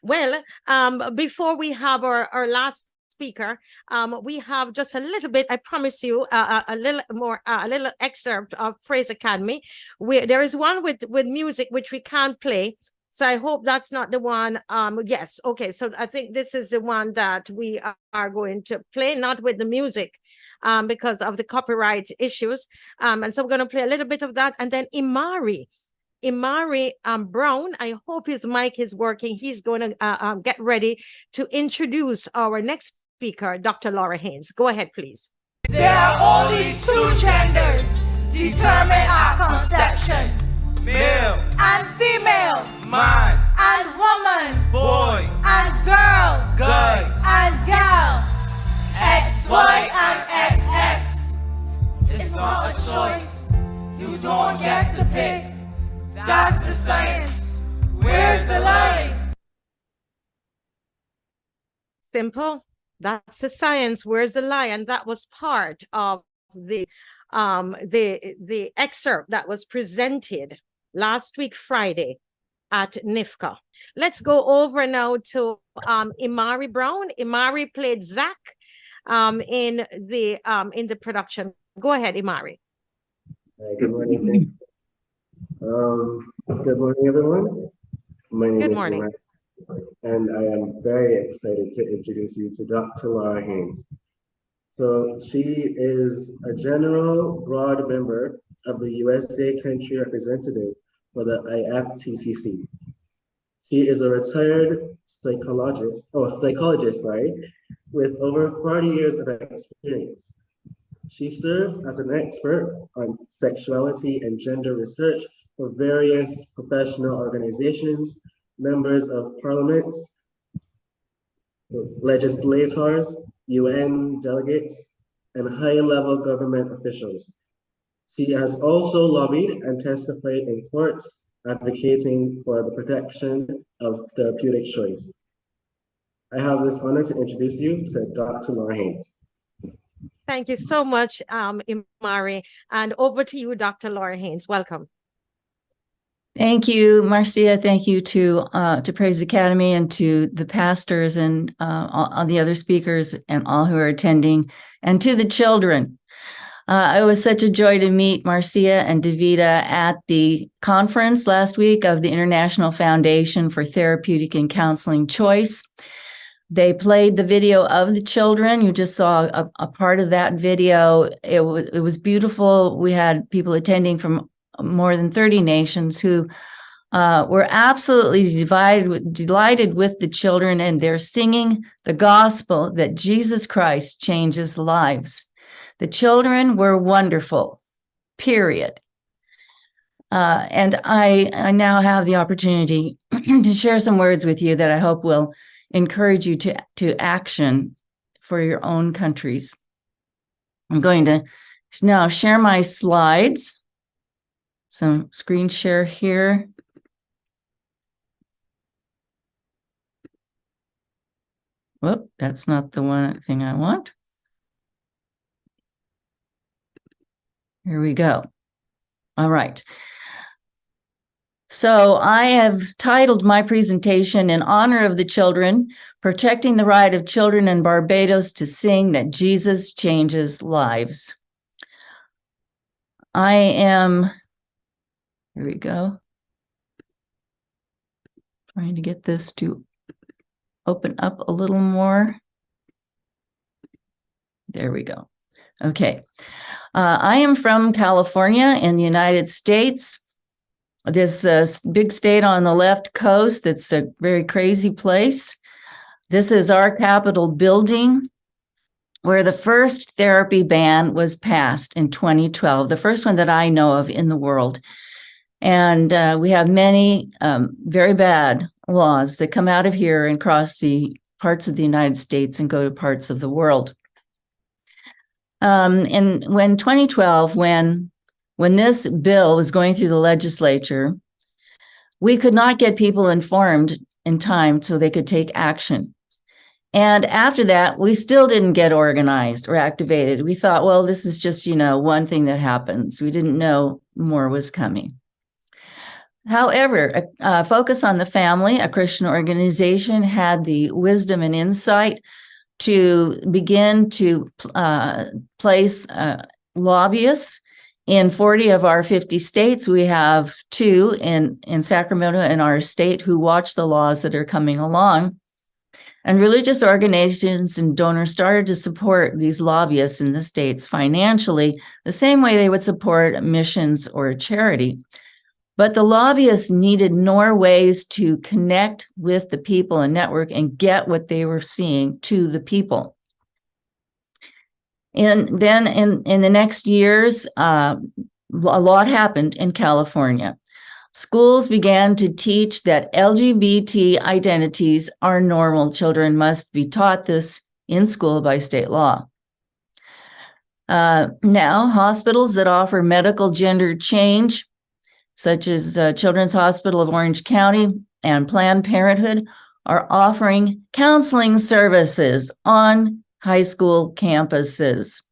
Well, before we have our last speaker, we have just a little bit, I promise you, a little more, a little excerpt of Praise Academy. There is one with music, which we can't play. So I hope that's not the one. Yes. Okay. So I think this is the one that we are going to play, not with the music, because of the copyright issues. And so we're going to play a little bit of that. And then Imari Brown, I hope his mic is working. He's going to get ready to introduce our next speaker, Dr. Laura Haynes. Go ahead, please. There are only two genders determine our conception: male and female, man and woman, boy and girl, guy and gal, XY and XX. It's not a choice, you don't get to pick. That's the science. Where's the line? Simple. That's the science. Where's the lie? And that was part of the excerpt that was presented last week, Friday, at NIFCA. Let's go over now to Imari Brown. Imari played Zach in the production. Go ahead, Imari. Good morning. Good morning, everyone. My name is Imari, and I am very excited to introduce you to Dr. Laura Haynes. So she is a general broad member of the USA country representative for the IFTCC. She is a retired psychologist, with over 40 years of experience. She served as an expert on sexuality and gender research for various professional organizations, members of parliaments, legislators, UN delegates, and high-level government officials. She has also lobbied and testified in courts advocating for the protection of therapeutic choice. I have this honor to introduce you to Dr. Laura Haynes. Thank you so much, Imari. And over to you, Dr. Laura Haynes. Welcome. Thank you, Marcia. Thank you to Praise Academy and to the pastors and all the other speakers and all who are attending, and to the children. It was such a joy to meet Marcia and Davida at the conference last week of the International Foundation for Therapeutic and Counseling Choice. They played the video of the children. You just saw a part of that video. It was beautiful. We had people attending from more than 30 nations who were absolutely delighted with the children, and they're singing the gospel that Jesus Christ changes lives. The children were wonderful, period. And I now have the opportunity to share some words with you that I hope will encourage you to action for your own countries. I'm going to now share my slides. Some screen share here. Whoop, that's not the one thing I want. Here we go. All right. So I have titled my presentation in honor of the children, protecting the right of children in Barbados to sing that Jesus changes lives. Here we go. Trying to get this to open up a little more. There we go. Okay. I am from California in the United States. This big state on the left coast that's a very crazy place. This is our Capitol building, where the first therapy ban was passed in 2012, the first one that I know of in the world. And we have many very bad laws that come out of here and cross the parts of the United States and go to parts of the world. And when 2012, when this bill was going through the legislature, we could not get people informed in time so they could take action. And after that, we still didn't get organized or activated. We thought, well, this is just, one thing that happens. We didn't know more was coming. However, Focus on the Family, a Christian organization, had the wisdom and insight to begin to place lobbyists in 40 of our 50 states. We have 2 in Sacramento in our state who watch the laws that are coming along. And religious organizations and donors started to support these lobbyists in the states financially, the same way they would support missions or a charity. But the lobbyists needed more ways to connect with the people and network and get what they were seeing to the people. And then in the next years, a lot happened in California. Schools began to teach that LGBT identities are normal. Children must be taught this in school by state law. Now, hospitals that offer medical gender change, such as Children's Hospital of Orange County and Planned Parenthood, are offering counseling services on high school campuses.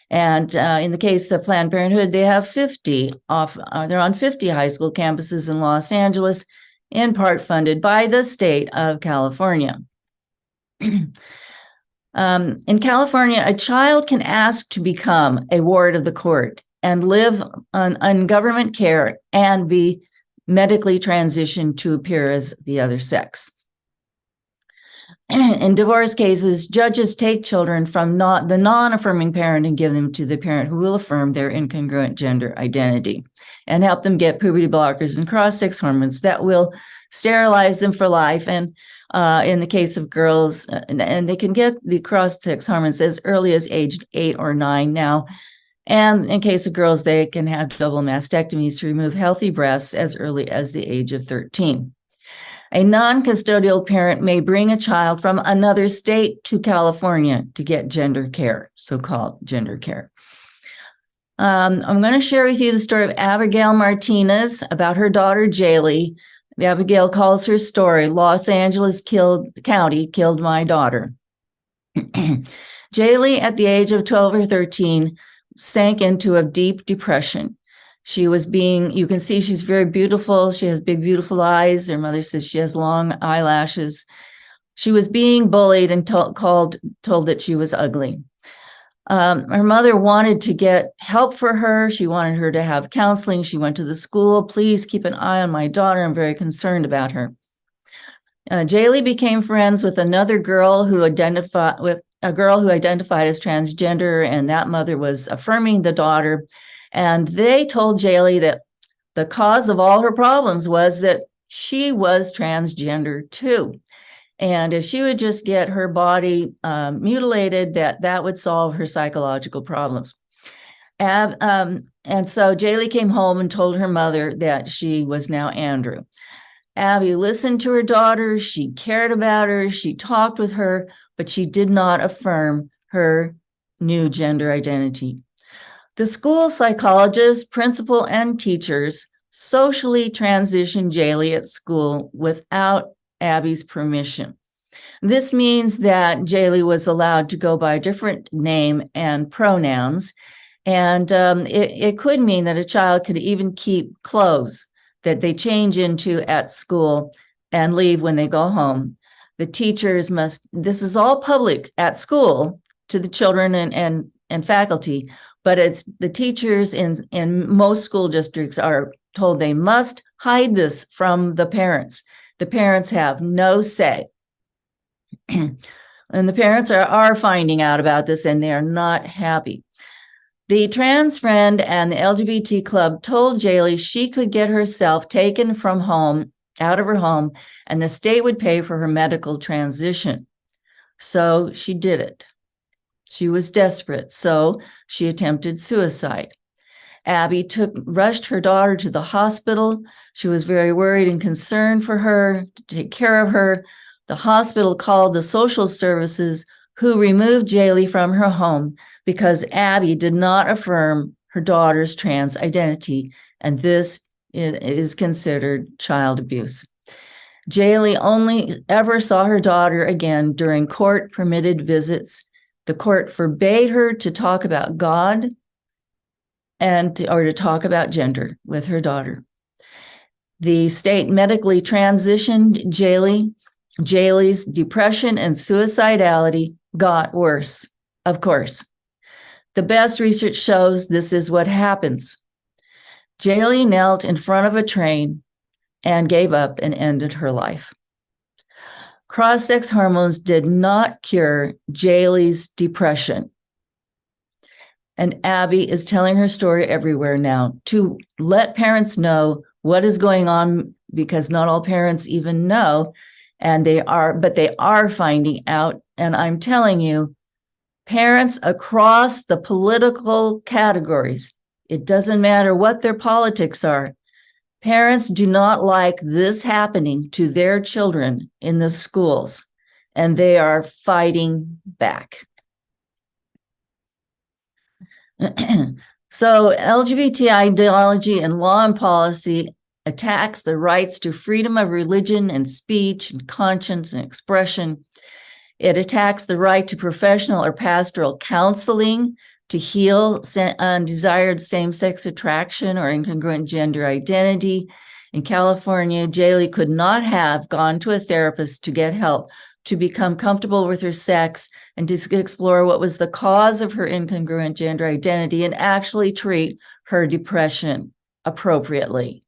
And in the case of Planned Parenthood, they have 50 they're on 50 high school campuses in Los Angeles, in part funded by the state of California. In California, a child can ask to become a ward of the court and live on government care and be medically transitioned to appear as the other sex. In divorce cases, judges take children from the non-affirming parent and give them to the parent who will affirm their incongruent gender identity and help them get puberty blockers and cross-sex hormones that will sterilize them for life. And in the case of girls, and they can get the cross-sex hormones as early as age 8 or 9 now. And in case of girls, they can have double mastectomies to remove healthy breasts as early as the age of 13. A non-custodial parent may bring a child from another state to California to get gender care, so-called gender care. I'm going to share with you the story of Abigail Martinez about her daughter, Jaylee. Abigail calls her story, Los Angeles County killed my daughter. Jaylee, at the age of 12 or 13, sank into a deep depression. She was you can see she's very beautiful. She has big, beautiful eyes. Her mother says she has long eyelashes. She was being bullied and told that she was ugly. Her mother wanted to get help for her. She wanted her to have counseling. She went to the school. Please keep an eye on my daughter. I'm very concerned about her. Jaylee became friends with another girl who identified as transgender, and that mother was affirming the daughter. And they told Jaylee that the cause of all her problems was that she was transgender too. And if she would just get her body mutilated, that would solve her psychological problems. And so Jaylee came home and told her mother that she was now Andrew. Abby listened to her daughter. She cared about her. She talked with her, but she did not affirm her new gender identity. The school psychologist, principal, and teachers socially transitioned Jaylee at school without Abby's permission. This means that Jaylee was allowed to go by a different name and pronouns, and it could mean that a child could even keep clothes that they change into at school and leave when they go home. The teachers this is all public at school to the children and faculty, but it's the teachers in most school districts are told they must hide this from the parents. The parents have no say. And the parents are finding out about this, and they are not happy. The trans friend and the LGBT club told Jaylee she could get herself taken from home, out of her home, and the state would pay for her medical transition. So she did it. She was desperate, so she attempted suicide. Abby rushed her daughter to the hospital. She was very worried and concerned for her, to take care of her. The hospital called the social services, who removed Jaylee from her home because Abby did not affirm her daughter's trans identity, and this is considered child abuse. Jaylee only ever saw her daughter again during court-permitted visits. The court forbade her to talk about God or to talk about gender with her daughter. The state medically transitioned Jaylee's depression and suicidality got worse, of course. The best research shows this is what happens. Jaylee knelt in front of a train and gave up and ended her life. Cross-sex hormones did not cure Jaylee's depression. And Abby is telling her story everywhere now to let parents know what is going on, because not all parents even know, and they are finding out. And I'm telling you, parents across the political categories, it doesn't matter what their politics are, parents do not like this happening to their children in the schools, and they are fighting back. So LGBT ideology and law and policy attacks the rights to freedom of religion and speech and conscience and expression. It attacks the right to professional or pastoral counseling to heal undesired same-sex attraction or incongruent gender identity. In California, Jaylee could not have gone to a therapist to get help to become comfortable with her sex and to explore what was the cause of her incongruent gender identity and actually treat her depression appropriately.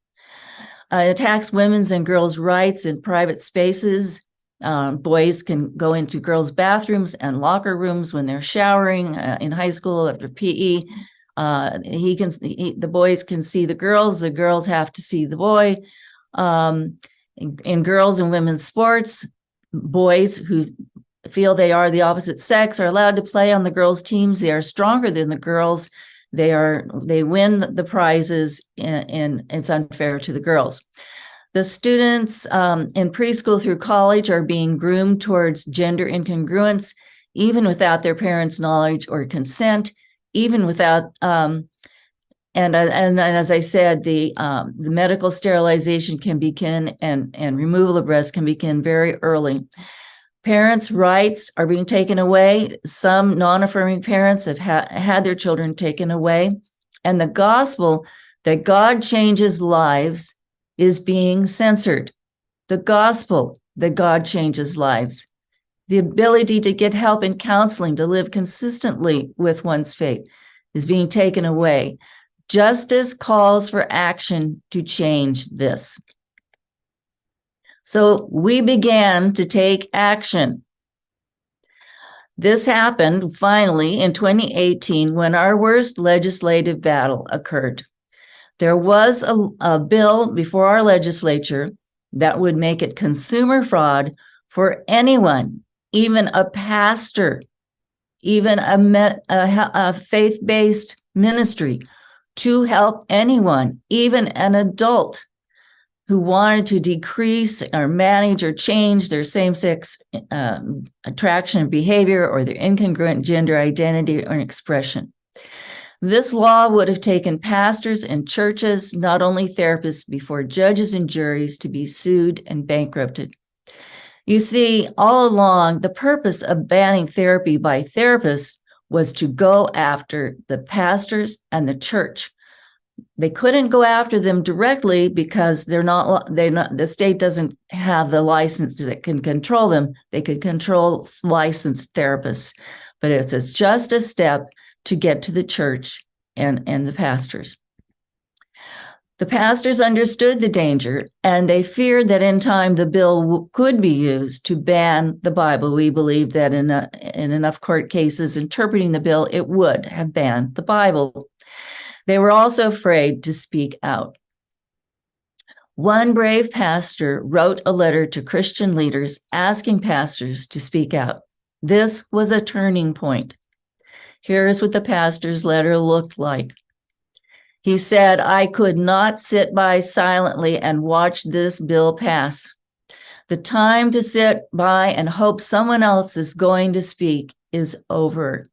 It attacks women's and girls' rights in private spaces. Boys can go into girls' bathrooms and locker rooms when they're showering in high school after PE. The boys can see the girls have to see the boy. In girls and women's sports, boys who feel they are the opposite sex are allowed to play on the girls' teams. They are stronger than the girls. They win the prizes, and it's unfair to the girls. The students in preschool through college are being groomed towards gender incongruence, even without their parents' knowledge or consent, even without, and as I said, the medical sterilization can begin and removal of breasts can begin very early. Parents' rights are being taken away. Some non-affirming parents have had their children taken away. And the gospel that God changes lives is being censored. The gospel that God changes lives. The ability to get help and counseling to live consistently with one's faith is being taken away. Justice calls for action to change this. So we began to take action. This happened finally in 2018 when our worst legislative battle occurred. There was a bill before our legislature that would make it consumer fraud for anyone, even a pastor, even a faith-based ministry, to help anyone, even an adult who wanted to decrease or manage or change their same-sex attraction and behavior or their incongruent gender identity or expression. This law would have taken pastors and churches, not only therapists, before judges and juries to be sued and bankrupted. You see, all along, the purpose of banning therapy by therapists was to go after the pastors and the church. They couldn't go after them directly because the state doesn't have the license that can control them. They could control licensed therapists, but it's just a step to get to the church and the pastors. The pastors understood the danger, and they feared that in time the bill could be used to ban the Bible. We believe that in enough court cases interpreting the bill, it would have banned the Bible. They were also afraid to speak out. One brave pastor wrote a letter to Christian leaders asking pastors to speak out. This was a turning point. Here's what the pastor's letter looked like. He said, "I could not sit by silently and watch this bill pass. The time to sit by and hope someone else is going to speak is over."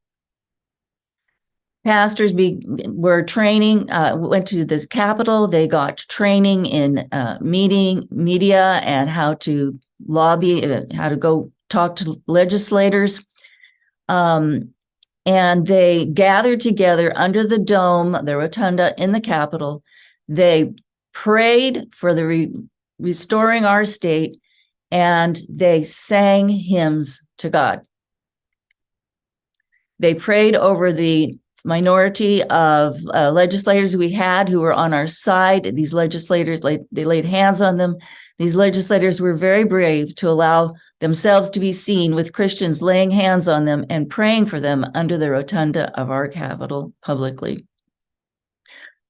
Pastors were training, went to the Capitol. They got training in media and how to lobby, how to go talk to legislators. And they gathered together under the dome, the rotunda in the Capitol. They prayed for the restoring our state, and they sang hymns to God. They prayed over the minority of legislators we had who were on our side. These legislators, they laid hands on them. These legislators were very brave to allow themselves to be seen with Christians laying hands on them and praying for them under the rotunda of our Capitol publicly.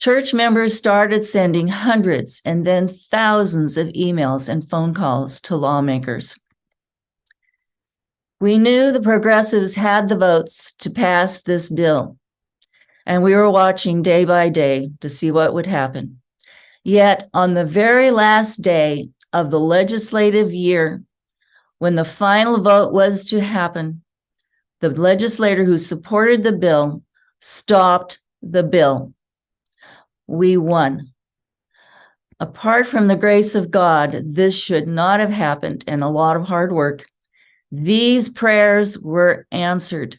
Church members started sending hundreds and then thousands of emails and phone calls to lawmakers. We knew the progressives had the votes to pass this bill, and we were watching day by day to see what would happen. Yet on the very last day of the legislative year, when the final vote was to happen, the legislator who supported the bill stopped the bill. We won. Apart from the grace of God, this should not have happened, and a lot of hard work. These prayers were answered.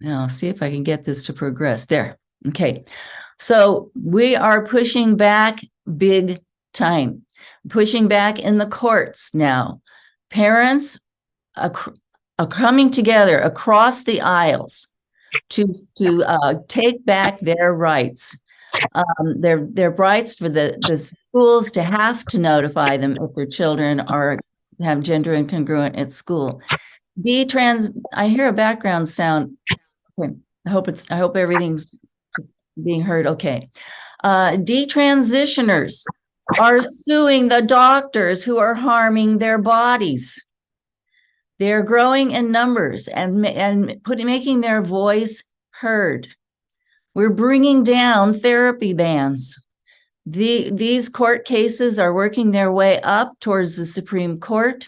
Now, I'll see if I can get this to progress. There. Okay. So we are pushing back big time, pushing back in the courts now. Parents are coming together across the aisles to take back their rights. Their rights for the schools to have to notify them if their children have gender incongruent at school. I hear a background sound. Okay. I hope everything's being heard. Okay. Detransitioners are suing the doctors who are harming their bodies. They're growing in numbers and making their voice heard. We're bringing down therapy bans. These court cases are working their way up towards the Supreme Court.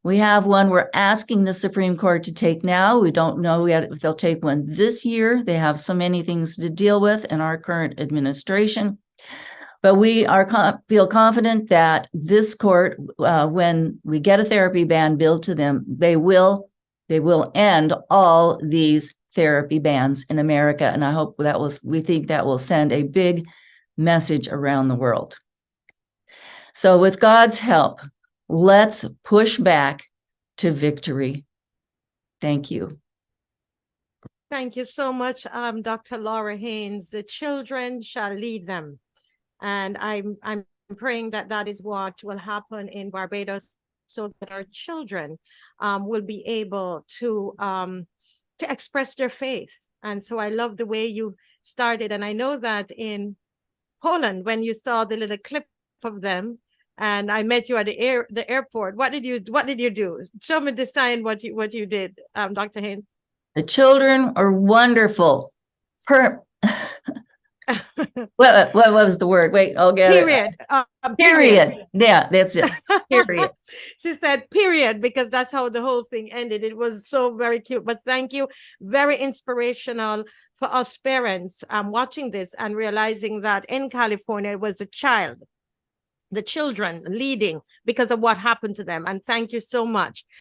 We have one we're asking the Supreme Court to take now. We don't know yet if they'll take one this year. They have so many things to deal with in our current administration. But we feel confident that this court, when we get a therapy ban billed to them, they will end all these therapy bans in America. And I hope we think that will send a big message around the world. So with God's help, let's push back to victory. Thank you. Thank you so much, Dr. Laura Haynes. The children shall lead them. And I'm praying that is what will happen in Barbados, so that our children will be able to express their faith. And so I love the way you started. And I know that in Poland, when you saw the little clip of them, and I met you at the airport, what did you do? Show me the sign what you did, Dr. Haynes. The children are wonderful. What was the word? Wait, I'll get period. it. Period. Yeah, that's it. Period. She said period, because that's how the whole thing ended. It was so very cute. But thank you. Very inspirational for us parents watching this and realizing that in California, it was the children leading because of what happened to them. And thank you so much.